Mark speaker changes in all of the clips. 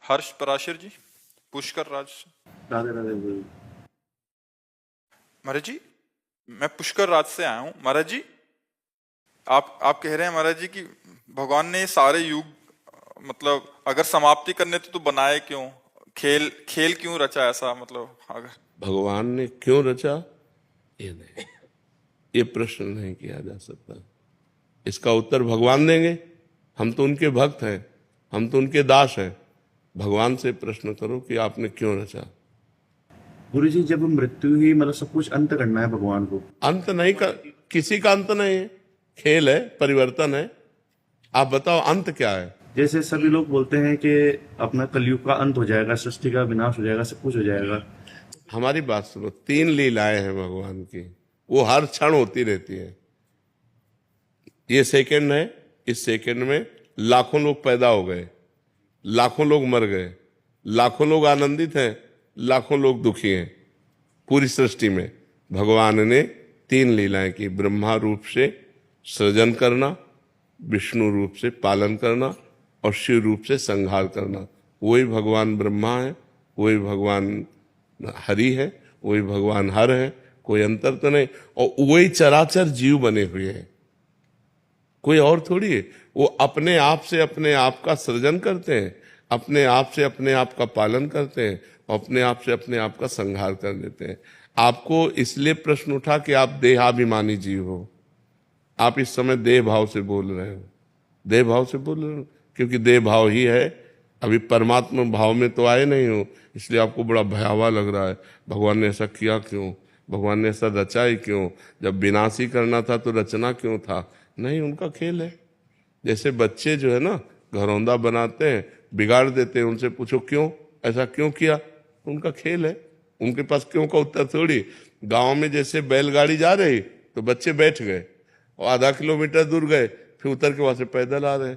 Speaker 1: हर्ष पराशर जी, पुष्कर राज।
Speaker 2: राधे राधे गुरु।
Speaker 1: महाराज जी, मैं पुष्कर राज से आया हूँ। महाराज जी, आप कह रहे हैं महाराज जी कि भगवान ने ये सारे युग मतलब अगर समाप्ति करने थे तो बनाए क्यों? खेल खेल क्यों रचा ऐसा? मतलब अगर
Speaker 3: भगवान ने क्यों रचा, ये नहीं, ये प्रश्न नहीं किया जा सकता। इसका उत्तर भगवान देंगे। हम तो उनके भक्त हैं, हम तो उनके दास हैं। भगवान से प्रश्न करो कि आपने क्यों रचा।
Speaker 2: गुरु जी, जब मृत्यु ही मतलब सब कुछ अंत करना है भगवान को,
Speaker 3: अंत नहीं कर, किसी का अंत नहीं है। खेल है, परिवर्तन है। आप बताओ अंत क्या है?
Speaker 2: जैसे सभी लोग बोलते हैं कि अपना कलयुग का अंत हो जाएगा, सृष्टि का विनाश हो जाएगा, सब कुछ हो जाएगा।
Speaker 3: हमारी बात सुनो, 3 लीलाएं हैं भगवान की, वो हर क्षण होती रहती है। ये सेकंड है, इस सेकंड में लाखों लोग पैदा हो गए, लाखों लोग मर गए, लाखों लोग आनंदित हैं, लाखों लोग दुखी हैं। पूरी सृष्टि में भगवान ने 3 लीलाएं की। ब्रह्मा रूप से सृजन करना, विष्णु रूप से पालन करना और शिव रूप से संहार करना। वही भगवान ब्रह्मा है, वही भगवान हरि है, वही भगवान हर है, कोई अंतर तो नहीं। और वही चराचर जीव बने हुए हैं, कोई और थोड़ी है। वो अपने आप से अपने आप का सृजन करते हैं, अपने आप से अपने आप का पालन करते हैं और अपने आप से अपने आप का संहार कर देते हैं। आपको इसलिए प्रश्न उठा कि आप देहाभिमानी जीव हो। आप इस समय देह भाव से बोल रहे हो, देह भाव से बोल रहे हो क्योंकि देह भाव ही है। अभी परमात्मा भाव में तो आए नहीं हो, इसलिए आपको बड़ा भयावह लग रहा है। भगवान ने ऐसा किया क्यों, भगवान ने ऐसा रचा ही क्यों? जब विनाश ही करना था तो रचना क्यों था? नहीं, उनका खेल है। जैसे बच्चे जो है ना घरौंदा बनाते हैं, बिगाड़ देते हैं, उनसे पूछो क्यों, ऐसा क्यों किया? उनका खेल है, उनके पास क्यों का उत्तर थोड़ी। गांव में जैसे बैलगाड़ी जा रही तो बच्चे बैठ गए और आधा किलोमीटर दूर गए, फिर उतर के वहां से पैदल आ रहे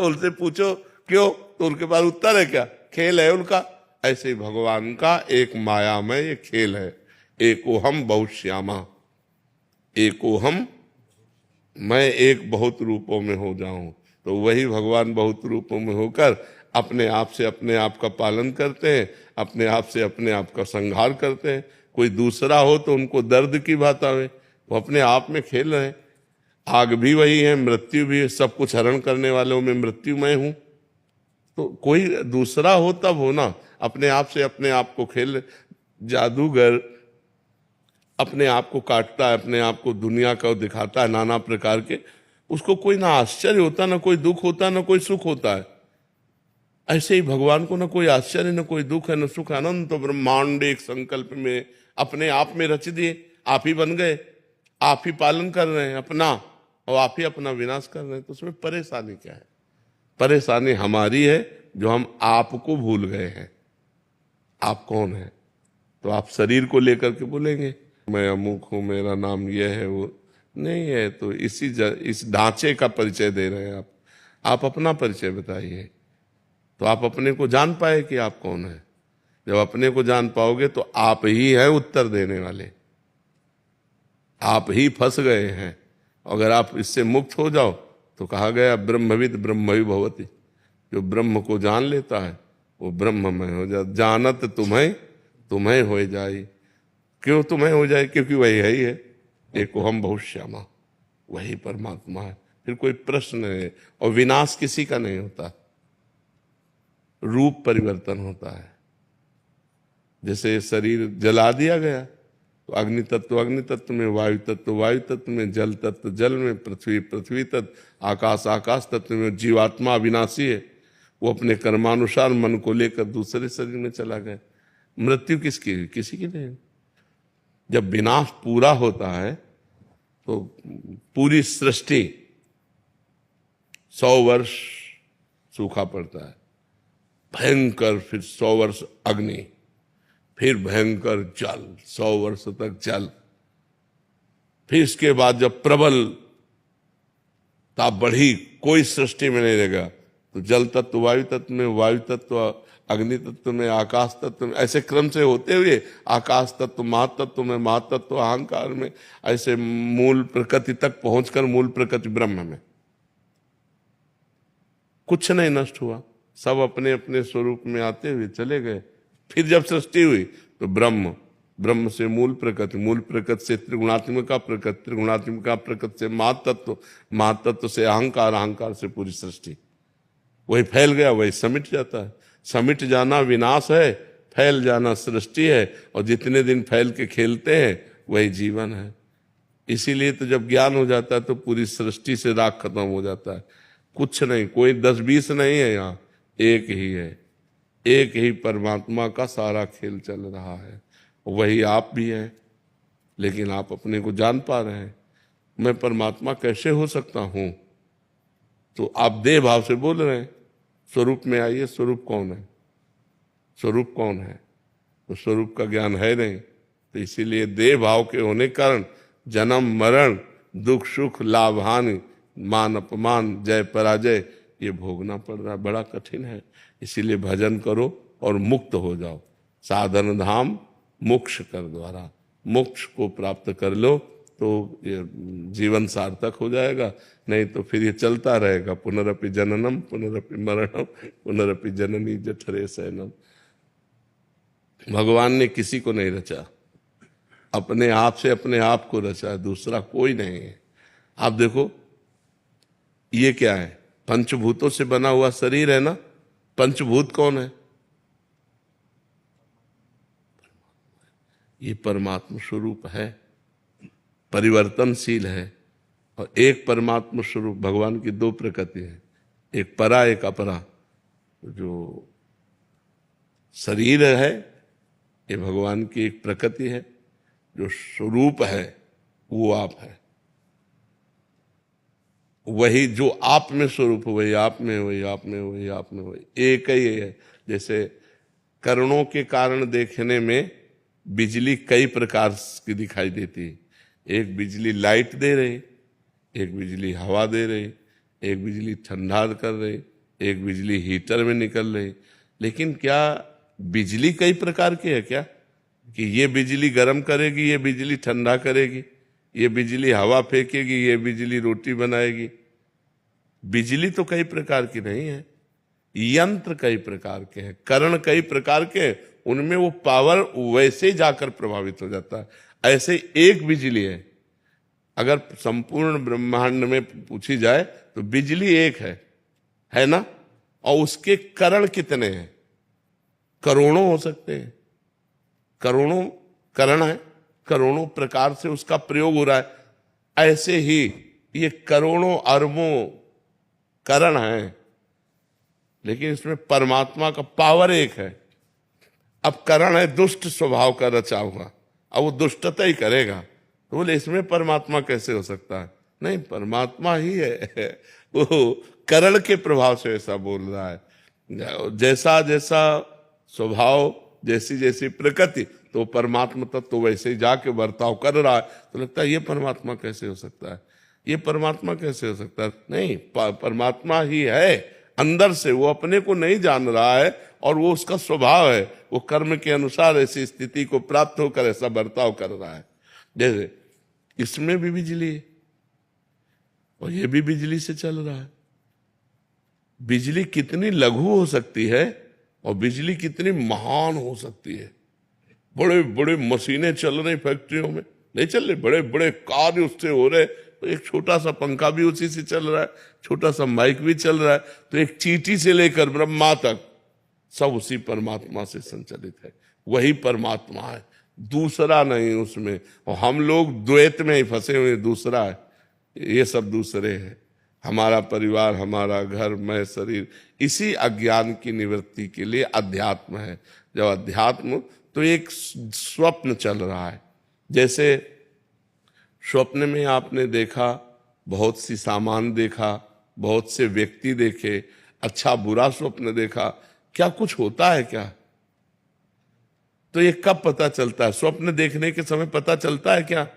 Speaker 3: उनसे पूछो क्यों, तो उनके पास उत्तर है क्या? खेल है उनका। ऐसे ही भगवान का एक मायामय ये खेल है। एकोहम बहुश्यामा, एकोहम, मैं एक बहुत रूपों में हो जाऊं। तो वही भगवान बहुत रूपों में होकर अपने आप से अपने आप का पालन करते हैं, अपने आप से अपने आप का संहार करते हैं। कोई दूसरा हो तो उनको दर्द की बात आवे, वो अपने आप में खेल रहे हैं। आग भी वही है, मृत्यु भी है, सब कुछ हरण करने वालों में मृत्यु मैं हूं। तो कोई दूसरा हो तब हो ना, अपने आप से अपने आप को खेल। जादूगर अपने आप को काटता है, अपने आप को दुनिया का दिखाता है नाना प्रकार के, उसको कोई ना आश्चर्य होता, ना कोई दुख होता, ना कोई सुख होता है। ऐसे ही भगवान को ना कोई आश्चर्य, ना कोई दुख है, ना सुख। अनंत ब्रह्मांड एक संकल्प में अपने आप में रच दिए, आप ही बन गए, आप ही पालन कर रहे हैं अपना और आप ही अपना विनाश कर रहे हैं। तो उसमें परेशानी क्या है? परेशानी हमारी है जो हम आपको भूल गए हैं। आप कौन है? तो आप शरीर को लेकर के बोलेंगे मैं अमुक हूं, मेरा नाम यह है, वो नहीं है। तो इस ढांचे का परिचय दे रहे हैं आप अपना परिचय बताइए, तो आप अपने को जान पाए कि आप कौन है। जब अपने को जान पाओगे तो आप ही हैं उत्तर देने वाले, आप ही फंस गए हैं। अगर आप इससे मुक्त हो जाओ तो कहा गया ब्रह्मविद ब्रह्मवि भवति, जो ब्रह्म को जान लेता है वो ब्रह्ममय हो जाए। जानत तुम्हें तुम्हें हो जाए। क्यों तुम्हें हो जाए? क्योंकि वही है ही है, एको हम बहुश्यामा, वही परमात्मा है। फिर कोई प्रश्न है। और विनाश किसी का नहीं होता, रूप परिवर्तन होता है। जैसे शरीर जला दिया गया तो अग्नि तत्व में, वायु तत्व वायु तत्व में, जल तत्व जल में, पृथ्वी पृथ्वी तत्व, आकाश आकाश तत्व में। जीवात्मा अविनाशी है, वो अपने कर्मानुसार मन को लेकर दूसरे शरीर में चला गया। मृत्यु किसकी? किसी की नहीं। जब विनाश पूरा होता है तो पूरी सृष्टि 100 वर्ष सूखा पड़ता है, भयंकर, फिर 100 वर्ष अग्नि, फिर भयंकर जल, 100 वर्ष तक जल। फिर इसके बाद जब प्रबल ताप बढ़ी, कोई सृष्टि में नहीं रहेगा, तो जल तत्व वायु तत्व में, वायु तत्व अग्नि तत्व में, आकाश तत्व में, ऐसे क्रम से होते हुए आकाश तत्व महातत्व में, महातत्व अहंकार में, ऐसे मूल प्रकृति तक पहुंचकर मूल प्रकृति ब्रह्म में। कुछ नहीं नष्ट हुआ, सब अपने अपने स्वरूप में आते हुए चले गए। फिर जब सृष्टि हुई तो ब्रह्म, ब्रह्म से मूल प्रकृति से त्रिगुणात्मिका प्रकृति, त्रिगुणात्मिका प्रकृति से महातत्व, महातत्व से अहंकार, अहंकार से पूरी सृष्टि। वही फैल गया, वही समिट जाता है। समिट जाना विनाश है, फैल जाना सृष्टि है, और जितने दिन फैल के खेलते हैं वही जीवन है। इसीलिए तो जब ज्ञान हो जाता है तो पूरी सृष्टि से राग खत्म हो जाता है। कुछ नहीं, कोई 10-20 नहीं है, यहाँ एक ही है, एक ही परमात्मा का सारा खेल चल रहा है। वही आप भी हैं, लेकिन आप अपने को जान पा रहे हैं। मैं परमात्मा कैसे हो सकता हूं? तो आप देह भाव से बोल रहे हैं। स्वरूप में आइए, स्वरूप कौन है? स्वरूप कौन है? तो स्वरूप का ज्ञान है नहीं, तो इसीलिए देह भाव के होने के कारण जन्म मरण, दुख सुख, लाभ हानि, मान अपमान, जय पराजय ये भोगना पड़ रहा है। बड़ा कठिन है। इसीलिए भजन करो और मुक्त हो जाओ। साधन धाम मोक्ष कर द्वारा, मोक्ष को प्राप्त कर लो तो ये जीवन सार्थक हो जाएगा। नहीं तो फिर ये चलता रहेगा, पुनरपि जननम पुनरपि मरणम पुनरपि जननी जठरे शयनम। भगवान ने किसी को नहीं रचा, अपने आप से अपने आप को रचा है, दूसरा कोई नहीं है। आप देखो ये क्या है? पंचभूतों से बना हुआ शरीर है ना। पंचभूत कौन है? ये परमात्मा स्वरूप है, परिवर्तनशील है। और एक परमात्मा स्वरूप भगवान की दो प्रकृति है, एक परा एक अपरा। जो शरीर है ये भगवान की एक प्रकृति है, जो स्वरूप है वो आप है। वही जो आप में स्वरूप, वही आप में, वही आप में, वही आप में, वही एक ही है। जैसे करणों के कारण देखने में बिजली कई प्रकार की दिखाई देती है। एक बिजली लाइट दे रही, एक बिजली हवा दे रही, एक बिजली ठंडा कर रही, एक बिजली हीटर में निकल रही। लेकिन क्या बिजली कई प्रकार की है क्या? कि ये बिजली गर्म करेगी, ये बिजली ठंडा करेगी, ये बिजली हवा फेंकेगी, ये बिजली रोटी बनाएगी। बिजली तो कई प्रकार की नहीं है, यंत्र कई प्रकार के हैं, करण कई प्रकार के हैं, उनमें वो पावर वैसे जाकर प्रभावित हो जाता है। ऐसे एक बिजली है। अगर संपूर्ण ब्रह्मांड में पूछी जाए तो बिजली एक है ना? और उसके करण कितने हैं? करोड़ों हो सकते हैं, करोड़ों करण है, करोड़ों प्रकार से उसका प्रयोग हो रहा है। ऐसे ही ये करोड़ों अरबों करण हैं, लेकिन इसमें परमात्मा का पावर एक है। अब करण है दुष्ट स्वभाव का रचा हुआ, अब वो दुष्टता ही करेगा, तो बोले इसमें परमात्मा कैसे हो सकता है? नहीं, परमात्मा ही है। वो करण के प्रभाव से ऐसा बोल रहा है। जैसा जैसा स्वभाव, जैसी जैसी प्रकृति, तो परमात्मा तत्व तो वैसे ही जाके बर्ताव कर रहा है। तो लगता है ये परमात्मा कैसे हो सकता है? ये परमात्मा कैसे हो सकता है? नहीं, परमात्मा ही है अंदर से। वो अपने को नहीं जान रहा है और वो उसका स्वभाव है। वो कर्म के अनुसार ऐसी स्थिति को प्राप्त होकर ऐसा बर्ताव कर रहा है। जैसे इसमें भी बिजली है और ये भी बिजली से चल रहा है। बिजली कितनी लघु हो सकती है और बिजली कितनी महान हो सकती है। बड़े बड़े मशीनें चल रही फैक्ट्रियों में, नहीं चल रहे, बड़े बड़े कार्य उससे हो रहे। तो एक छोटा सा पंखा भी उसी से चल रहा है, छोटा सा माइक भी चल रहा है। तो एक चींटी से लेकर ब्रह्मा तक सब उसी परमात्मा से संचालित है। वही परमात्मा है, दूसरा नहीं उसमें। और हम लोग द्वैत में ही फंसे हुए, दूसरा है, ये सब दूसरे हैं। हमारा परिवार, हमारा घर, मैं, शरीर, इसी अज्ञान की निवृत्ति के लिए अध्यात्म है। जब अध्यात्म, तो एक स्वप्न चल रहा है। जैसे स्वप्न में आपने देखा, बहुत सी सामान देखा, बहुत से व्यक्ति देखे, अच्छा बुरा स्वप्न देखा, क्या कुछ होता है क्या? तो ये कब पता चलता है? स्वप्न देखने के समय पता चलता है क्या?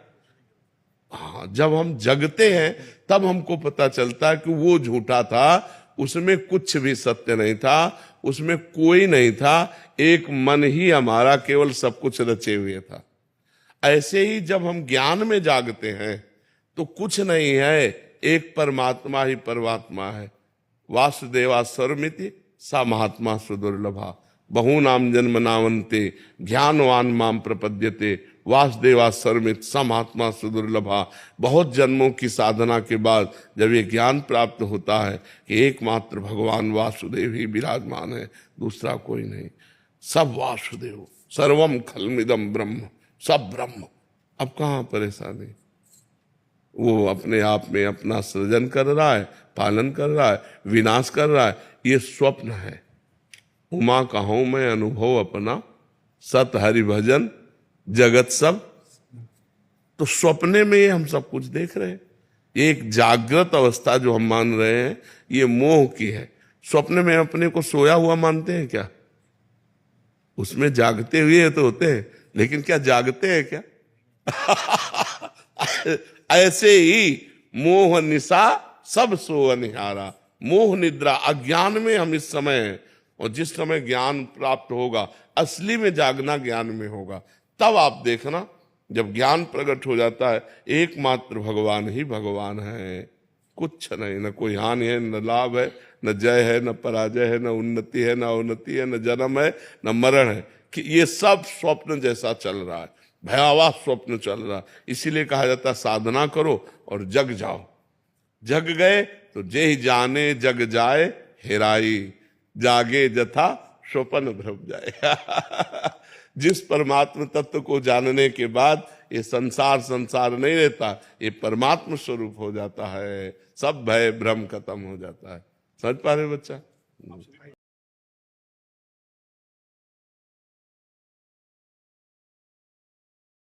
Speaker 3: हाँ, जब हम जगते हैं तब हमको पता चलता है कि वो झूठा था, उसमें कुछ भी सत्य नहीं था, उसमें कोई नहीं था, एक मन ही हमारा केवल सब कुछ रचे हुए था। ऐसे ही जब हम ज्ञान में जागते हैं तो कुछ नहीं है, एक परमात्मा ही परमात्मा है। वासुदेवा सर्वमिति सा महात्मा सुदुर्लभा। बहूनाम जन्मनावन्ते ज्ञानवान माम प्रपद्यते वासुदेवा सर्वमित सा महात्मा सुदुर्लभा। बहुत जन्मों की साधना के बाद जब ये ज्ञान प्राप्त होता है कि एकमात्र भगवान वासुदेव ही विराजमान है, दूसरा कोई नहीं, सब वासुदेव, सर्वम खलमिदम ब्रह्म, सब ब्रह्म। अब कहाँ परेशानी? वो अपने आप में अपना सृजन कर रहा है, पालन कर रहा है, विनाश कर रहा है, ये स्वप्न है। उमा कहूं मैं अनुभव अपना, सत हरि भजन जगत सब। तो सपने में हम सब कुछ देख रहे हैं। एक जागृत अवस्था जो हम मान रहे हैं ये मोह की है। स्वप्न में अपने को सोया हुआ मानते हैं क्या? उसमें जागते हुए तो होते हैं, लेकिन क्या जागते हैं क्या? ऐसे ही मोह निशा सब सो अनिहारा। मोह निद्रा अज्ञान में हम इस समय हैं, और जिस समय ज्ञान प्राप्त होगा, असली में जागना ज्ञान में होगा, तब आप देखना जब ज्ञान प्रकट हो जाता है एकमात्र भगवान ही भगवान है, कुछ नहीं, न कोई हानि है, न लाभ है, न जय है, न पराजय है, न उन्नति है, न अवनति है, न जन्म है, न मरण है। कि ये सब स्वप्न जैसा चल रहा है, भयावह स्वप्न चल रहा है। इसीलिए कहा जाता है साधना करो और जग जाओ। जग गए तो जे ही जाने जग जाए हेराई, जागे जथा स्वप्न भ्रम जाए। जिस परमात्म तत्व को जानने के बाद ये संसार संसार नहीं रहता, ये परमात्म स्वरूप हो जाता है, सब भय भ्रम खत्म हो जाता है। समझ पा रहे बच्चा?